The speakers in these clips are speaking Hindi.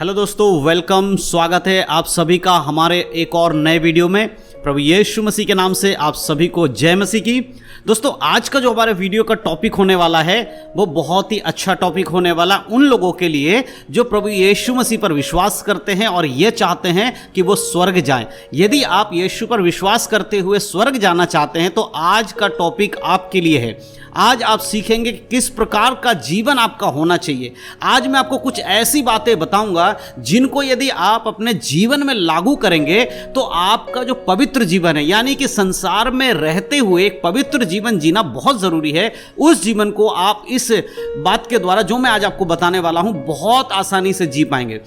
हेलो दोस्तों, वेलकम। स्वागत है आप सभी का हमारे एक और नए वीडियो में। प्रभु यीशु मसीह के नाम से आप सभी को जय मसीह की। दोस्तों, आज का जो हमारे वीडियो का टॉपिक होने वाला है वो बहुत ही अच्छा टॉपिक होने वाला उन लोगों के लिए जो प्रभु यीशु मसीह पर विश्वास करते हैं और ये चाहते हैं कि वो स्वर्ग जाएं। यदि आप यीशु पर विश्वास करते हुए स्वर्ग जाना चाहते हैं तो आज का टॉपिक आपके लिए है। आज आप सीखेंगे कि किस प्रकार का जीवन आपका होना चाहिए। आज मैं आपको कुछ ऐसी बातें बताऊंगा जिनको यदि आप अपने जीवन में लागू करेंगे तो आपका जो पवित्र जीवन है, यानी कि संसार में रहते हुए एक पवित्र जीवन जीना बहुत जरूरी है, उस जीवन को आप इस बात के द्वारा जो मैं आज आपको बताने वाला हूं बहुत आसानी से जी पाएंगे।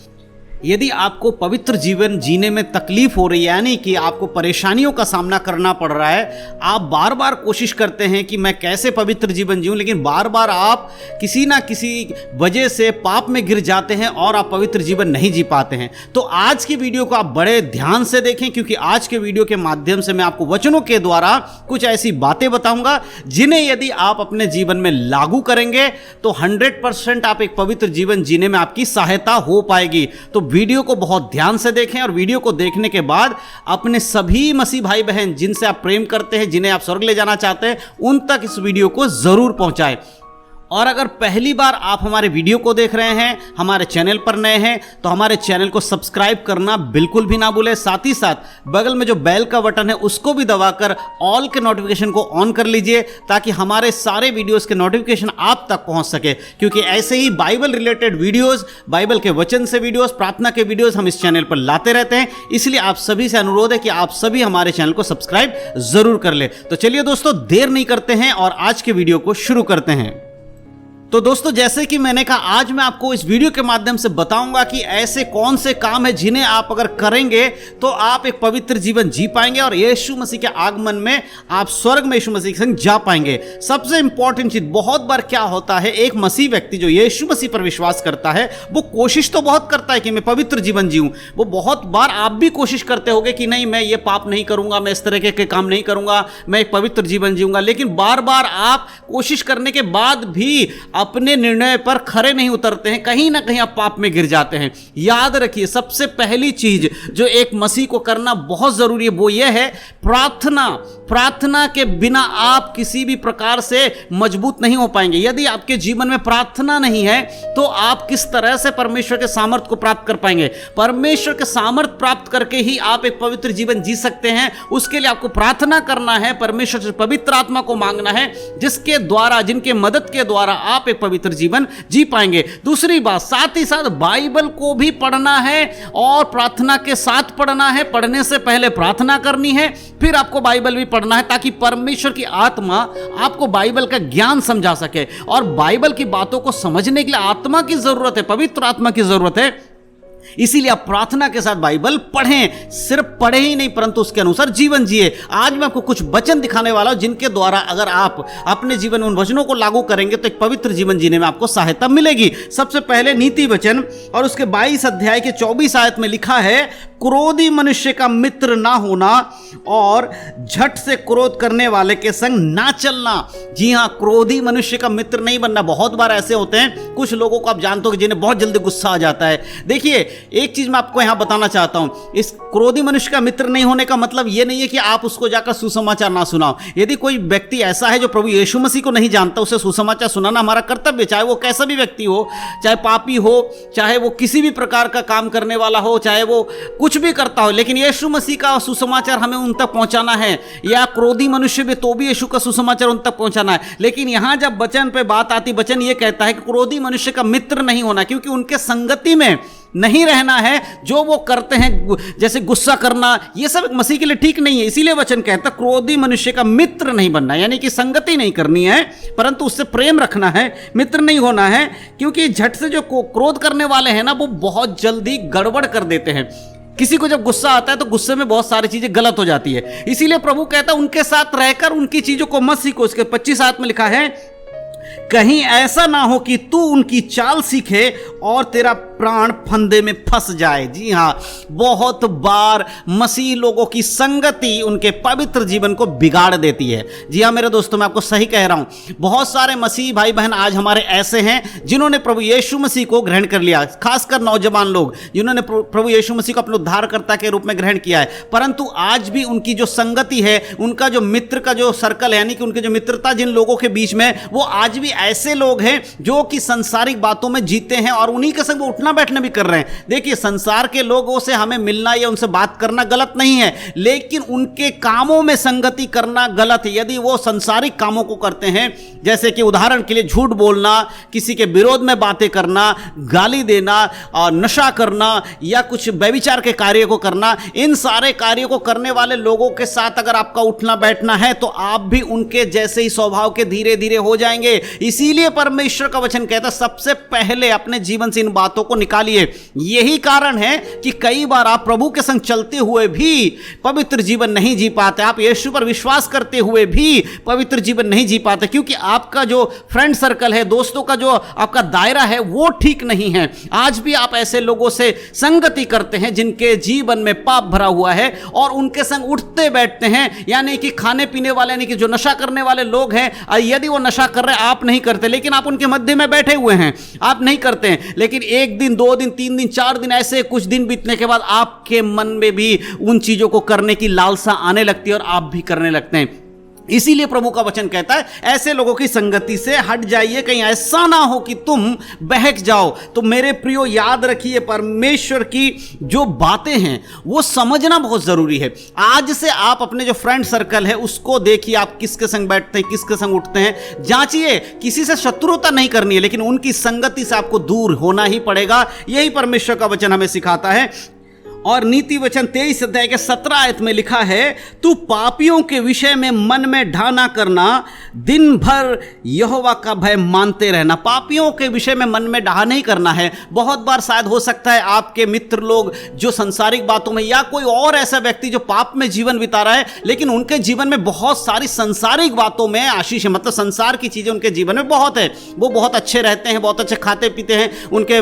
यदि आपको पवित्र जीवन जीने में तकलीफ हो रही है, यानी कि आपको परेशानियों का सामना करना पड़ रहा है, आप बार बार कोशिश करते हैं कि मैं कैसे पवित्र जीवन जीऊं, लेकिन बार बार आप किसी ना किसी वजह से पाप में गिर जाते हैं और आप पवित्र जीवन नहीं जी पाते हैं, तो आज की वीडियो को आप बड़े ध्यान से देखें, क्योंकि आज के वीडियो के माध्यम से मैं आपको वचनों के द्वारा कुछ ऐसी बातें बताऊंगा जिन्हें यदि आप अपने जीवन में लागू करेंगे तो 100% आप एक पवित्र जीवन जीने में आपकी सहायता हो पाएगी। तो वीडियो को बहुत ध्यान से देखें और वीडियो को देखने के बाद अपने सभी मसीह भाई बहन जिनसे आप प्रेम करते हैं, जिन्हें आप स्वर्ग ले जाना चाहते हैं, उन तक इस वीडियो को जरूर पहुंचाएं। और अगर पहली बार आप हमारे वीडियो को देख रहे हैं, हमारे चैनल पर नए हैं, तो हमारे चैनल को सब्सक्राइब करना बिल्कुल भी ना भूलें। साथ ही साथ बगल में जो बेल का बटन है उसको भी दबाकर ऑल के नोटिफिकेशन को ऑन कर लीजिए, ताकि हमारे सारे वीडियोस के नोटिफिकेशन आप तक पहुंच सके, क्योंकि ऐसे ही बाइबल रिलेटेड वीडियोस, बाइबल के वचन से वीडियोस, प्रार्थना के वीडियोस हम इस चैनल पर लाते रहते हैं। इसलिए आप सभी से अनुरोध है कि आप सभी हमारे चैनल को सब्सक्राइब जरूर कर ले। तो चलिए दोस्तों, देर नहीं करते हैं और आज के वीडियो को शुरू करते हैं। तो दोस्तों, जैसे कि मैंने कहा, आज मैं आपको इस वीडियो के माध्यम से बताऊंगा कि ऐसे कौन से काम है जिन्हें आप अगर करेंगे तो आप एक पवित्र जीवन जी पाएंगे और यीशु मसीह के आगमन में आप स्वर्ग में यीशु मसीह के संग जा पाएंगे। सबसे इंपॉर्टेंट चीज, बहुत बार क्या होता है, एक मसीह व्यक्ति जो यीशु मसीह पर विश्वास करता है वो कोशिश तो बहुत करता है कि मैं पवित्र जीवन जीऊं। वो बहुत बार आप भी कोशिश करते होंगे कि नहीं, मैं ये पाप नहीं करूंगा, मैं इस तरह के काम नहीं करूंगा, मैं एक पवित्र जीवन जीऊंगा, लेकिन बार बार आप कोशिश करने के बाद भी अपने निर्णय पर खरे नहीं उतरते हैं, कहीं ना कहीं आप पाप में गिर जाते हैं। याद रखिए, सबसे पहली चीज जो एक मसीह को करना बहुत जरूरी है वो यह है प्रार्थना। प्रार्थना के बिना आप किसी भी प्रकार से मजबूत नहीं हो पाएंगे। यदि आपके जीवन में प्रार्थना नहीं है तो आप किस तरह से परमेश्वर के सामर्थ्य को प्राप्त कर पाएंगे? परमेश्वर के सामर्थ्य प्राप्त करके ही आप एक पवित्र जीवन जी सकते हैं। उसके लिए आपको प्रार्थना करना है, परमेश्वर से पवित्र आत्मा को मांगना है, जिसके द्वारा, जिनके मदद के द्वारा आप एक पवित्र जीवन जी पाएंगे। दूसरी बात, साथ ही साथ बाइबल को भी पढ़ना है और प्रार्थना के साथ पढ़ना है। पढ़ने से पहले प्रार्थना करनी है, फिर आपको बाइबल भी पढ़ना है, ताकि परमेश्वर की आत्मा आपको बाइबल का ज्ञान समझा सके। और बाइबल की बातों को समझने के लिए आत्मा की जरूरत है, पवित्र आत्मा की जरूरत है। इसीलिए आप प्रार्थना के साथ बाइबल पढ़ें। सिर्फ पढ़े ही नहीं, परंतु उसके अनुसार जीवन जिए। आज मैं आपको कुछ वचन दिखाने वाला हूं जिनके द्वारा अगर आप अपने जीवन में उन वचनों को लागू करेंगे तो एक पवित्र जीवन जीने में आपको सहायता मिलेगी। सबसे पहले नीति वचन और उसके 22 अध्याय के 24 आयत में लिखा है, क्रोधी मनुष्य का मित्र ना होना और झट से क्रोध करने वाले के संग ना चलना। जी हां, क्रोधी मनुष्य का मित्र नहीं बनना। बहुत बार ऐसे होते हैं, कुछ लोगों को आप जानते हो कि जिन्हें बहुत जल्दी गुस्सा आ जाता है। देखिए, एक चीज मैं आपको यहां बताना चाहता हूं, इस क्रोधी मनुष्य का मित्र नहीं होने का मतलब यह नहीं है कि आप उसको जाकर सुसमाचार ना सुनाओ। यदि कोई व्यक्ति ऐसा है जो प्रभु यीशु मसीह को नहीं जानता, उसे सुसमाचार सुनाना हमारा कर्तव्य, चाहे वो कैसा भी व्यक्ति हो, चाहे पापी हो, चाहे वो किसी भी प्रकार का काम करने वाला हो, चाहे वो कुछ भी करता हो, लेकिन यीशु मसीह का सुसमाचार हमें उन तक पहुंचाना है। या क्रोधी मनुष्य भी, तो भी यीशु का सुसमाचार उन तक पहुंचाना है। लेकिन यहां जब वचन पे बात आती, वचन ये कहता है कि क्रोधी मनुष्य का मित्र नहीं होना, क्योंकि उनके संगति में नहीं रहना है। जो वो करते हैं, जैसे गुस्सा करना, ये सब मसीह के लिए ठीक नहीं है। इसीलिए वचन कहता है क्रोधी मनुष्य का मित्र नहीं बनना, यानी कि संगति नहीं करनी है, परंतु उससे प्रेम रखना है, मित्र नहीं होना है। क्योंकि झट से जो क्रोध करने वाले हैं ना, वो बहुत जल्दी गड़बड़ कर देते हैं। किसी को जब गुस्सा आता है तो गुस्से में बहुत सारी चीजें गलत हो जाती है। इसीलिए प्रभु कहता है उनके साथ रहकर उनकी चीजों को मत सीखो। उसके 25 आयत में लिखा है कहीं ऐसा ना हो कि तू उनकी चाल सीखे और तेरा प्राण फंदे में फंस जाए। जी हाँ, बहुत बार मसीह लोगों की संगति उनके पवित्र जीवन को बिगाड़ देती है। जी हाँ मेरे दोस्तों, मैं आपको सही कह रहा हूं। बहुत सारे मसीह भाई बहन आज हमारे ऐसे हैं जिन्होंने प्रभु यीशु मसीह को ग्रहण कर लिया, खासकर नौजवान लोग जिन्होंने प्रभु यीशु मसीह को अपने उद्धारकर्ता के रूप में ग्रहण किया है, परंतु आज भी उनकी जो संगति है, उनका जो मित्र का जो सर्कल है, यानी कि उनके जो मित्रता जिन लोगों के बीच में, वो आज भी ऐसे लोग हैं जो कि संसारिक बातों में जीते हैं और उन्हीं के संग वो उठना बैठना भी कर रहे हैं। देखिए, संसार के लोगों से हमें मिलना या उनसे बात करना गलत नहीं है, लेकिन उनके कामों में संगति करना गलत है। यदि वो संसारिक कामों को करते हैं, जैसे कि उदाहरण के लिए झूठ बोलना, किसी के विरोध में बातें करना, गाली देना और नशा करना या कुछ व्यभिचार के कार्य को करना, इन सारे कार्यों को करने वाले लोगों के साथ अगर आपका उठना बैठना है तो आप भी उनके जैसे ही स्वभाव के धीरे धीरे हो जाएंगे। इसीलिए परमेश्वर का वचन कहता है सबसे पहले अपने जीवन से इन बातों को निकालिए। यही कारण है कि कई बार आप प्रभु के संग चलते हुए भी पवित्र जीवन नहीं जी पाते, आप यीशु पर विश्वास करते हुए भी पवित्र जीवन नहीं जी पाते, क्योंकि आपका जो फ्रेंड सर्कल है, दोस्तों का जो आपका दायरा है, वो ठीक नहीं है। आज भी आप ऐसे लोगों से संगति करते हैं जिनके जीवन में पाप भरा हुआ है और उनके संग उठते बैठते हैं, यानी कि खाने पीने वाले, यानी कि जो नशा करने वाले लोग हैं, यदि वो नशा कर रहे हैं, आप नहीं करते, लेकिन आप उनके मध्य में बैठे हुए हैं, आप नहीं करते हैं, लेकिन 1 दिन 2 दिन 3 दिन 4 दिन ऐसे कुछ दिन बीतने के बाद आपके मन में भी उन चीजों को करने की लालसा आने लगती है और आप भी करने लगते हैं। इसीलिए प्रभु का वचन कहता है ऐसे लोगों की संगति से हट जाइए, कहीं ऐसा ना हो कि तुम बहक जाओ। तो मेरे प्रियो, याद रखिए, परमेश्वर की जो बातें हैं वो समझना बहुत जरूरी है। आज से आप अपने जो फ्रेंड सर्कल है उसको देखिए, आप किसके संग बैठते हैं, किसके संग उठते हैं, जांचिए। किसी से शत्रुता नहीं करनी है, लेकिन उनकी संगति से आपको दूर होना ही पड़ेगा। यही परमेश्वर का वचन हमें सिखाता है। और नीति वचन 23 अध्याय के 17 आयत में लिखा है, तू पापियों के विषय में मन में ढाना करना, दिन भर यहोवा का भय मानते रहना। पापियों के विषय में मन में ढा नहीं करना है। बहुत बार शायद हो सकता है आपके मित्र लोग जो संसारिक बातों में, या कोई और ऐसा व्यक्ति जो पाप में जीवन बिता रहा है, लेकिन उनके जीवन में बहुत सारी संसारिक बातों में आशीष है, मतलब संसार की चीजें उनके जीवन में बहुत है, वो बहुत अच्छे रहते हैं, बहुत अच्छे खाते पीते हैं, उनके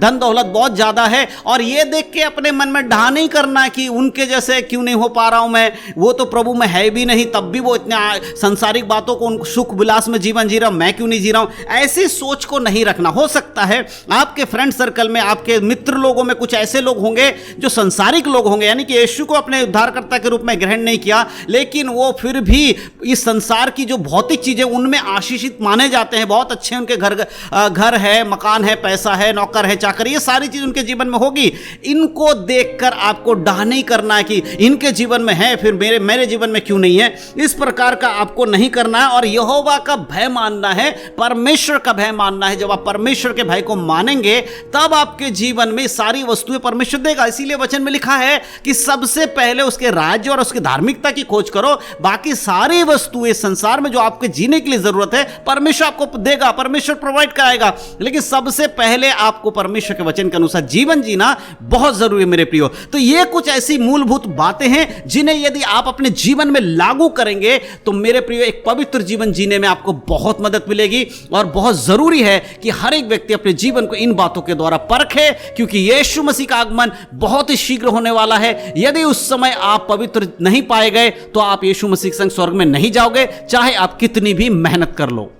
धन दौलत बहुत ज्यादा है, और ये देख के अपने मन में ढा नहीं करना कि उनके जैसे क्यों नहीं हो पा रहा हूं मैं, वो तो प्रभु में है भी नहीं, तब भी वो इतने संसारिक बातों को, सुख विलास में जीवन जी रहा हूं, मैं क्यों नहीं जी रहा हूं। ऐसी सोच को नहीं रखना। हो सकता है आपके फ्रेंड सर्कल में, आपके मित्र लोगों में कुछ ऐसे लोग होंगे जो संसारिक लोग होंगे, यानी कि यीशु को अपने उद्धारकर्ता के रूप में ग्रहण नहीं किया, लेकिन वो फिर भी इस संसार की जो भौतिक चीजें उनमें आशीषित माने जाते हैं, बहुत अच्छे उनके घर है, मकान है, पैसा है, नौकर है, चाकर, ये सारी चीज उनके जीवन में होगी। इनको देख कर आपको डाह नहीं करना है कि इनके जीवन में है, फिर मेरे जीवन में क्यों नहीं है। इस प्रकार का आपको नहीं करना है, और यहोवा का भय मानना है, परमेश्वर का भय मानना है। जब आप परमेश्वर के भय को मानेंगे तब आपके जीवन में सारी वस्तुएं परमेश्वर देगा। इसीलिए वचन में लिखा है कि सबसे पहले उसके राज्य और उसकी धार्मिकता की खोज करो, बाकी सारी वस्तुएं संसार में जो आपके जीने के लिए जरूरत है परमेश्वर आपको देगा, परमेश्वर प्रोवाइड कराएगा। लेकिन सबसे पहले आपको परमेश्वर के वचन के अनुसार जीवन जीना बहुत जरूरी है मेरे प्रियो। तो ये कुछ ऐसी मूलभूत बातें हैं जिन्हें यदि आप अपने जीवन में लागू करेंगे तो मेरे प्रियो एक पवित्र जीवन जीने में आपको बहुत मदद मिलेगी। और बहुत जरूरी है कि हर एक व्यक्ति अपने जीवन को इन बातों के द्वारा परखे, क्योंकि यीशु मसीह का आगमन बहुत ही शीघ्र होने वाला है। यदि उस समय आप पवित्र नहीं पाए गए तो आप यीशु मसीह के संग स्वर्ग में नहीं जाओगे, चाहे आप कितनी भी मेहनत कर लो।